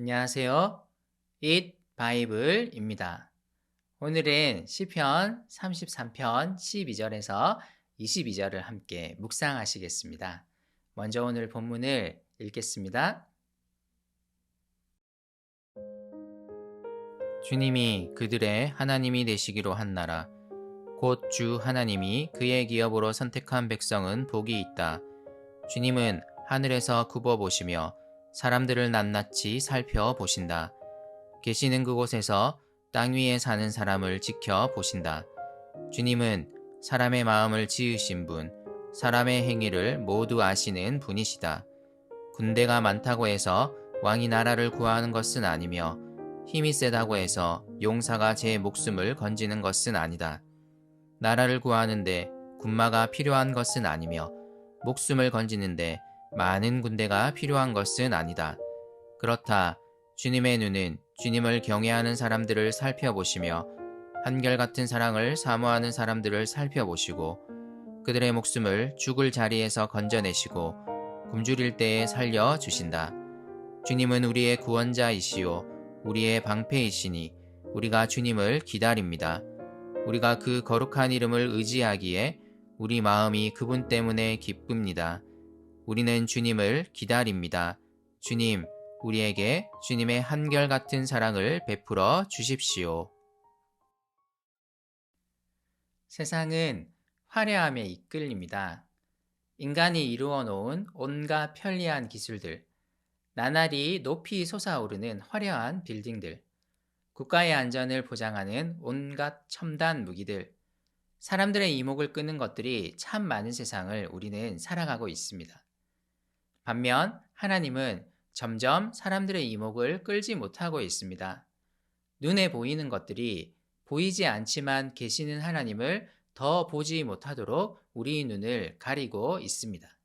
안녕하세요. Eat 바이블입니다. 오늘은 시편 33편 12절에서 22절을 함께 묵상하시겠습니다. 먼저 오늘 본문을 읽겠습니다. 주님이 그들의 하나님이 되시기로 한 나라, 곧 주 하나님이 그의 기업으로 선택한 백성은 복이 있다. 주님은 하늘에서 굽어보시며 사람들을 낱낱이 살펴보신다. 계시는 그곳에서 땅 위에 사는 사람을 지켜보신다. 주님은 사람의 마음을 지으신 분, 사람의 행위를 모두 아시는 분이시다. 군대가 많다고 해서 왕이 나라를 구하는 것은 아니며 힘이 세다고 해서 용사가 제 목숨을 건지는 것은 아니다. 나라를 구하는데 군마가 필요한 것은 아니며 목숨을 건지는데 많은 군대가 필요한 것은 아니다. 그렇다. 주님의 눈은 주님을 경외하는 사람들을 살펴보시며 한결같은 사랑을 사모하는 사람들을 살펴보시고 그들의 목숨을 죽을 자리에서 건져내시고 굶주릴 때에 살려주신다. 주님은 우리의 구원자이시요 우리의 방패이시니 우리가 주님을 기다립니다. 우리가 그 거룩한 이름을 의지하기에 우리 마음이 그분 때문에 기쁩니다. 우리는 주님을 기다립니다. 주님, 우리에게 주님의 한결같은 사랑을 베풀어 주십시오. 세상은 화려함에 이끌립니다. 인간이 이루어 놓은 온갖 편리한 기술들, 나날이 높이 솟아오르는 화려한 빌딩들, 국가의 안전을 보장하는 온갖 첨단 무기들, 사람들의 이목을 끄는 것들이 참 많은 세상을 우리는 살아가고 있습니다. 반면 하나님은 점점 사람들의 이목을 끌지 못하고 있습니다. 눈에 보이는 것들이 보이지 않지만 계시는 하나님을 더 보지 못하도록 우리 눈을 가리고 있습니다.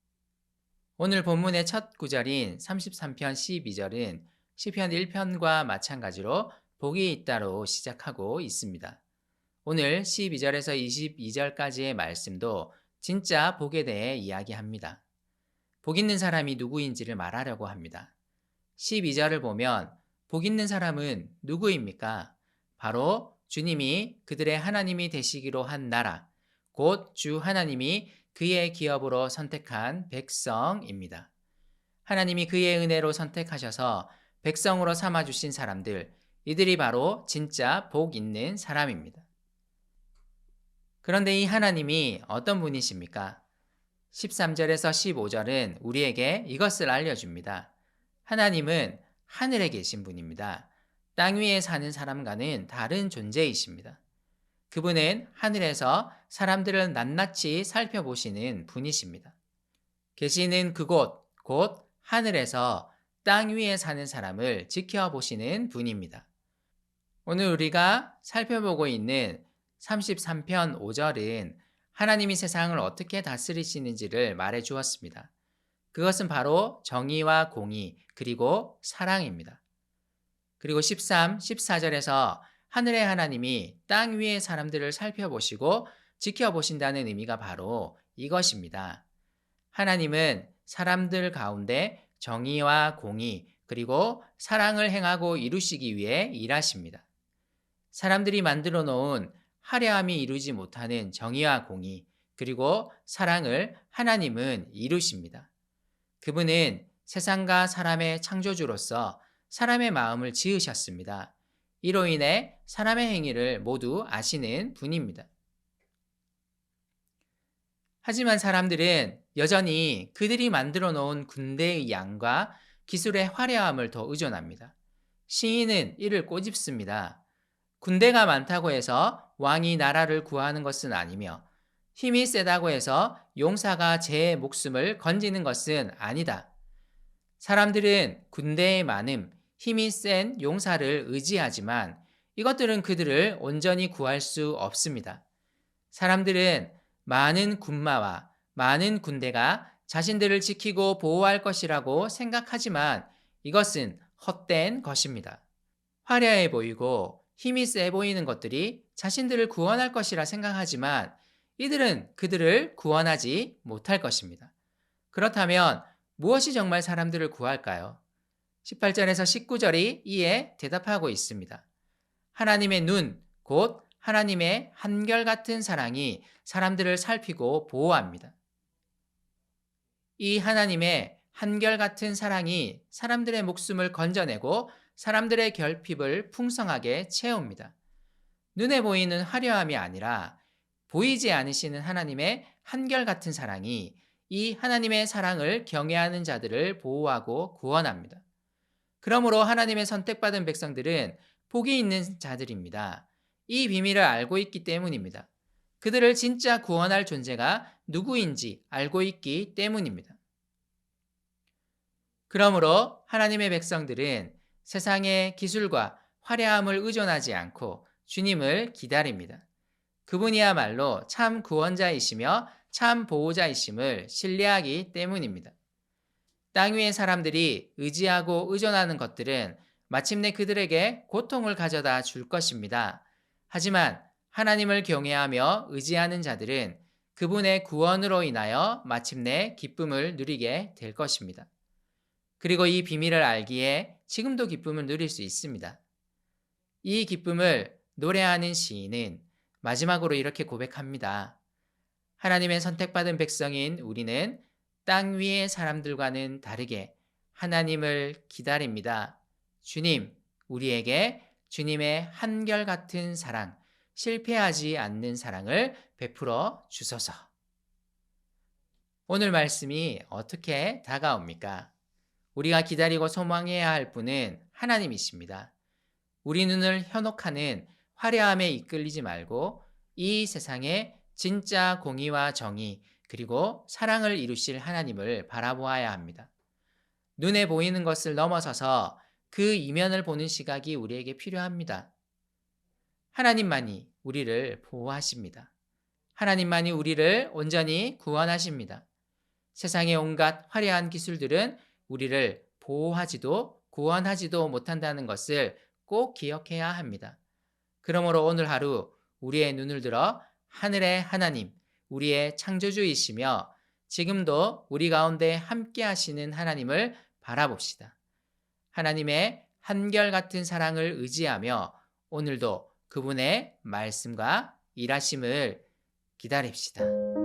오늘 본문의 첫 구절인 33편 12절은 시편 1편과 마찬가지로 복이 있다로 시작하고 있습니다. 오늘 12절에서 22절까지의 말씀도 진짜 복에 대해 이야기합니다. 복 있는 사람이 누구인지를 말하려고 합니다. 12절을 보면 복 있는 사람은 누구입니까? 바로 주님이 그들의 하나님이 되시기로 한 나라, 곧 주 하나님이 그의 기업으로 선택한 백성입니다. 하나님이 그의 은혜로 선택하셔서 백성으로 삼아주신 사람들, 이들이 바로 진짜 복 있는 사람입니다. 그런데 이 하나님이 어떤 분이십니까? 13절에서 15절은 우리에게 이것을 알려줍니다. 하나님은 하늘에 계신 분입니다. 땅 위에 사는 사람과는 다른 존재이십니다. 그분은 하늘에서 사람들을 낱낱이 살펴보시는 분이십니다. 계시는 그곳, 곧 하늘에서 땅 위에 사는 사람을 지켜보시는 분입니다. 오늘 우리가 살펴보고 있는 33편 5절은 하나님이 세상을 어떻게 다스리시는지를 말해 주었습니다. 그것은 바로 정의와 공의, 그리고 사랑입니다. 그리고 13, 14절에서 하늘의 하나님이 땅 위의 사람들을 살펴보시고 지켜보신다는 의미가 바로 이것입니다. 하나님은 사람들 가운데 정의와 공의, 그리고 사랑을 행하고 이루시기 위해 일하십니다. 사람들이 만들어 놓은 화려함이 이루지 못하는 정의와 공의, 그리고 사랑을 하나님은 이루십니다. 그분은 세상과 사람의 창조주로서 사람의 마음을 지으셨습니다. 이로 인해 사람의 행위를 모두 아시는 분입니다. 하지만 사람들은 여전히 그들이 만들어 놓은 군대의 양과 기술의 화려함을 더 의존합니다. 시인은 이를 꼬집습니다. 군대가 많다고 해서 왕이 나라를 구하는 것은 아니며 힘이 세다고 해서 용사가 제 목숨을 건지는 것은 아니다. 사람들은 군대의 많음, 힘이 센 용사를 의지하지만 이것들은 그들을 온전히 구할 수 없습니다. 사람들은 많은 군마와 많은 군대가 자신들을 지키고 보호할 것이라고 생각하지만 이것은 헛된 것입니다. 화려해 보이고 힘이 세 보이는 것들이 자신들을 구원할 것이라 생각하지만 이들은 그들을 구원하지 못할 것입니다. 그렇다면 무엇이 정말 사람들을 구할까요? 18절에서 19절이 이에 대답하고 있습니다. 하나님의 눈, 곧 하나님의 한결같은 사랑이 사람들을 살피고 보호합니다. 이 하나님의 한결같은 사랑이 사람들의 목숨을 건져내고 사람들의 결핍을 풍성하게 채웁니다. 눈에 보이는 화려함이 아니라 보이지 않으시는 하나님의 한결같은 사랑이 이 하나님의 사랑을 경외하는 자들을 보호하고 구원합니다. 그러므로 하나님의 선택받은 백성들은 복이 있는 자들입니다. 이 비밀을 알고 있기 때문입니다. 그들을 진짜 구원할 존재가 누구인지 알고 있기 때문입니다. 그러므로 하나님의 백성들은 세상의 기술과 화려함을 의존하지 않고 주님을 기다립니다. 그분이야말로 참 구원자이시며 참 보호자이심을 신뢰하기 때문입니다. 땅 위의 사람들이 의지하고 의존하는 것들은 마침내 그들에게 고통을 가져다 줄 것입니다. 하지만 하나님을 경외하며 의지하는 자들은 그분의 구원으로 인하여 마침내 기쁨을 누리게 될 것입니다. 그리고 이 비밀을 알기에 지금도 기쁨을 누릴 수 있습니다. 이 기쁨을 노래하는 시인은 마지막으로 이렇게 고백합니다. 하나님의 선택받은 백성인 우리는 땅 위의 사람들과는 다르게 하나님을 기다립니다. 주님, 우리에게 주님의 한결같은 사랑, 실패하지 않는 사랑을 베풀어 주소서. 오늘 말씀이 어떻게 다가옵니까? 우리가 기다리고 소망해야 할 분은 하나님이십니다. 우리 눈을 현혹하는 화려함에 이끌리지 말고 이 세상에 진짜 공의와 정의 그리고 사랑을 이루실 하나님을 바라보아야 합니다. 눈에 보이는 것을 넘어서서 그 이면을 보는 시각이 우리에게 필요합니다. 하나님만이 우리를 보호하십니다. 하나님만이 우리를 온전히 구원하십니다. 세상의 온갖 화려한 기술들은 우리를 보호하지도 구원하지도 못한다는 것을 꼭 기억해야 합니다. 그러므로 오늘 하루 우리의 눈을 들어 하늘의 하나님, 우리의 창조주이시며 지금도 우리 가운데 함께 하시는 하나님을 바라봅시다. 하나님의 한결같은 사랑을 의지하며 오늘도 그분의 말씀과 일하심을 기다립시다.